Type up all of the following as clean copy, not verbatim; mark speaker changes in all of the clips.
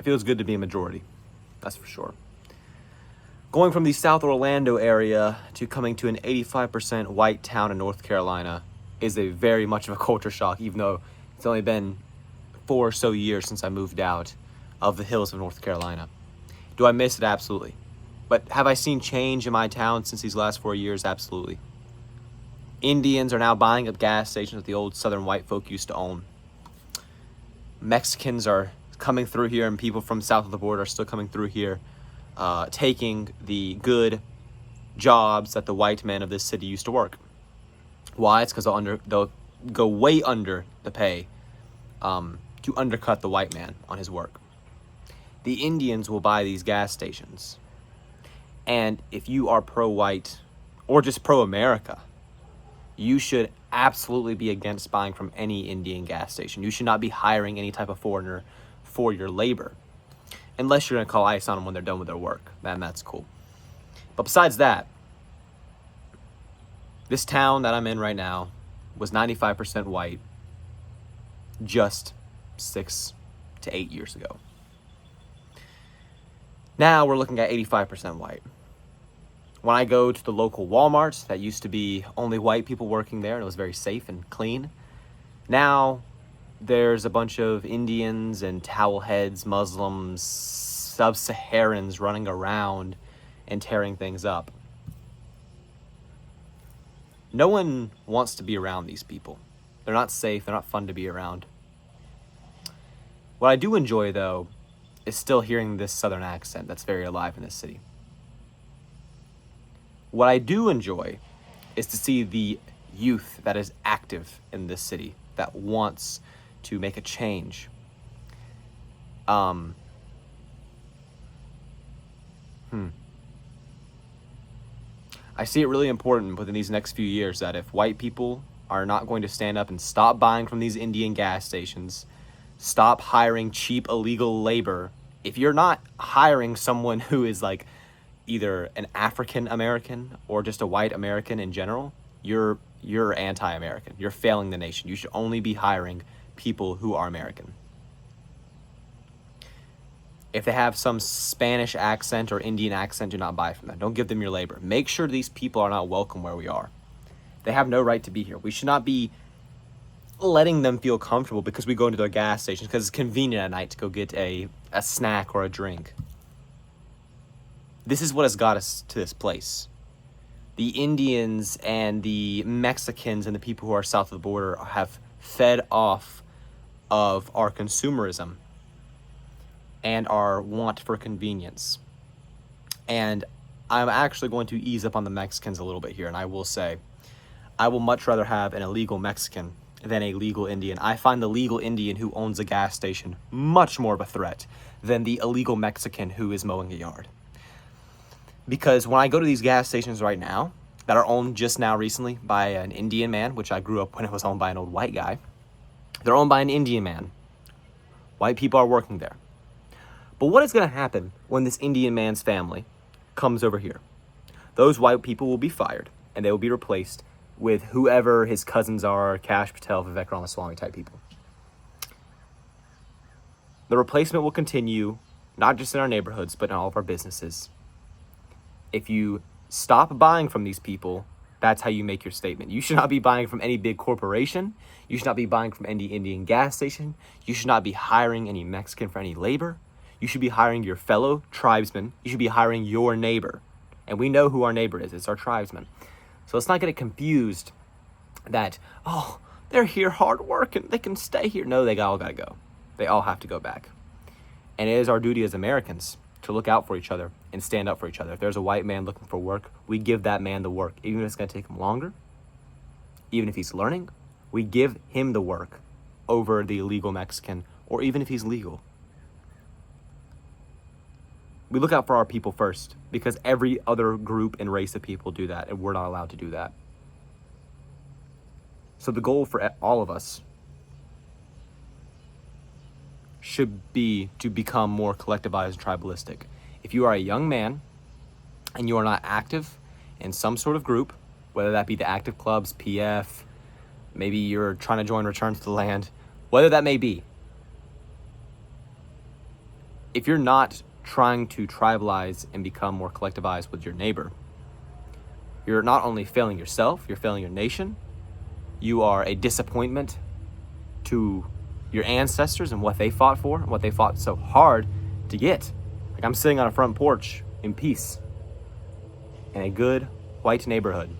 Speaker 1: feels good to be a majority. That's for sure. Going from the South Orlando area to coming to an 85% white town in North Carolina is a very much of a culture shock, even though it's only been 4 or so years since I moved out of the hills of North Carolina. Do I miss it? Absolutely. But have I seen change in my town since these last 4 years? Absolutely. Indians are now buying up gas stations that the old southern white folk used to own. Mexicans are coming through here, and people from south of the border are still coming through here, taking the good jobs that the white men of this city used to work. Why? It's because they'll go way under the pay to undercut the white man on his work. The Indians will buy these gas stations. And if you are pro-white or just pro-America, you should absolutely be against buying from any Indian gas station. You should not be hiring any type of foreigner for your labor. Unless you're going to call ICE on them when they're done with their work. Then that's cool. But besides that, this town that I'm in right now was 95% white just 6 to 8 years ago. Now we're looking at 85% white. When I go to the local Walmart, that used to be only white people working there, and it was very safe and clean. Now there's a bunch of Indians and towel heads, Muslims, sub-Saharans running around and tearing things up. No one wants to be around these people. They're not safe. They're not fun to be around. What I do enjoy, though, is still hearing this southern accent that's very alive in this city. What I do enjoy is to see the youth that is active in this city, that wants to make a change. I see it really important within these next few years that if white people are not going to stand up and stop buying from these Indian gas stations, stop hiring cheap illegal labor, if you're not hiring someone who is like either an African American or just a white American in general, you're anti-American. You're failing the nation. You should only be hiring people who are American. If they have some Spanish accent or Indian accent, do not buy from them. Don't give them your labor. Make sure these people are not welcome where we are. They have no right to be here. We should not be letting them feel comfortable because we go into their gas stations because it's convenient at night to go get a snack or a drink. This is what has got us to this place. The Indians and the Mexicans and the people who are south of the border have fed off of our consumerism and our want for convenience. And I'm actually going to ease up on the Mexicans a little bit here, and I will say, I will much rather have an illegal Mexican than a legal Indian. I find the legal Indian who owns a gas station much more of a threat than the illegal Mexican who is mowing a yard. Because when I go to these gas stations right now, that are owned just now recently by an Indian man, which I grew up when it was owned by an old white guy, they're owned by an Indian man. White people are working there. But what is going to happen when this Indian man's family comes over here? Those white people will be fired, and they will be replaced with whoever his cousins are, Kash Patel, Vivek Ramaswamy type people. The replacement will continue, not just in our neighborhoods, but in all of our businesses. If you stop buying from these people, that's how you make your statement. You should not be buying from any big corporation. You should not be buying from any Indian gas station. You should not be hiring any Mexican for any labor. You should be hiring your fellow tribesmen. You should be hiring your neighbor. And we know who our neighbor is. It's our tribesmen. So let's not get it confused that, oh, they're here hard working. They can stay here. No, they all got to go. They all have to go back. And it is our duty as Americans to look out for each other and stand up for each other. If there's a white man looking for work, we give that man the work. Even if it's going to take him longer, even if he's learning, we give him the work over the illegal Mexican, or even if he's legal. We look out for our people first, because every other group and race of people do that, and we're not allowed to do that. So the goal for all of us should be to become more collectivized and tribalistic. If you are a young man and you are not active in some sort of group, whether that be the active clubs, PF, maybe you're trying to join Return to the Land, whether that may be, if you're not trying to tribalize and become more collectivized with your neighbor, you're not only failing yourself, you're failing your nation. You are a disappointment to your ancestors and what they fought for, and what they fought so hard to get. Like, I'm sitting on a front porch in peace in a good white neighborhood.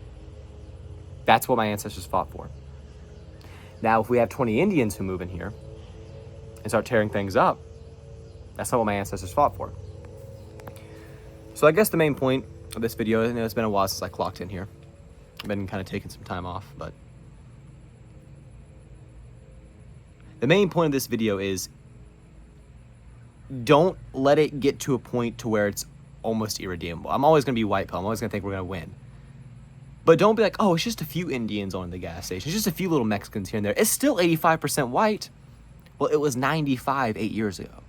Speaker 1: That's what my ancestors fought for. Now, if we have 20 Indians who move in here and start tearing things up, that's not what my ancestors fought for. So I guess the main point of this video, it's been a while since I clocked in here. I've been kind of taking some time off, but the main point of this video is don't let it get to a point to where it's almost irredeemable. I'm always going to be white pill. I'm always going to think we're going to win. But don't be like, oh, it's just a few Indians on the gas station. It's just a few little Mexicans here and there. It's still 85% white. Well, it was 95 8 years ago.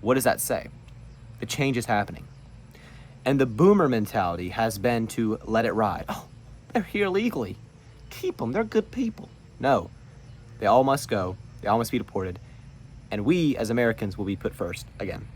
Speaker 1: What does that say? The change is happening. And the boomer mentality has been to let it ride. Oh, they're here legally. Keep them. They're good people. No. They all must go. They all must be deported. And we, as Americans, will be put first again.